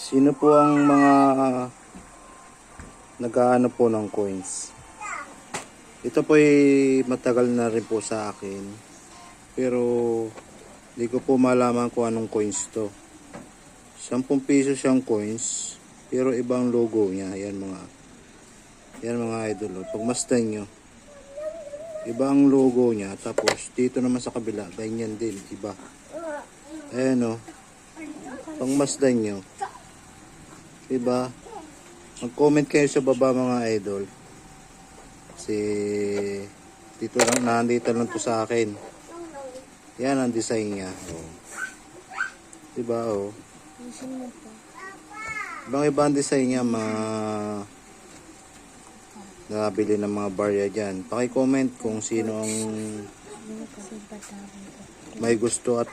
Sino po ang mga nag-aano po ng coins? Ito po ay matagal na rin po sa akin. Pero di ko po malaman kung anong coins to. 10 piso siyang coins. Pero ibang logo niya. Yan mga idol. Pagmasdan nyo. Ibang logo niya. Tapos dito naman sa kabila. Ganyan din. Iba. Ayan o. Pagmasdan nyo. Diba? Mag-comment kayo sa baba mga idol. Kasi dito lang, nandito lang to sa akin. Yan ang design niya. Oh. Diba oh. Ibang ibang design niya, nabili ng mga barya dyan. Paki-comment kung sino ang may gusto at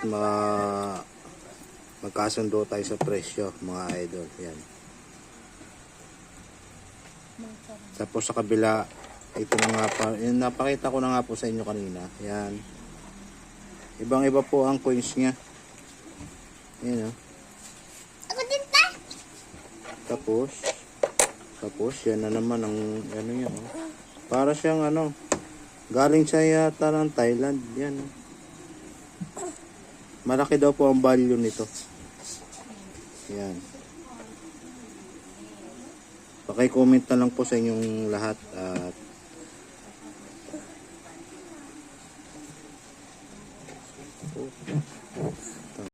magkasundo tayo sa presyo mga idol. Yan. Tapos sa kabila, ito na nga pa, yung napakita ko na nga po sa inyo kanina. Yan. Ibang iba po ang coins niya. Yan o. Tapos yan na naman ang ano niya oh. Para siyang ano, galing siya yata ng Thailand. Yan. Malaki daw po ang value nito. Yan. Paki-comment na lang po sa inyong lahat at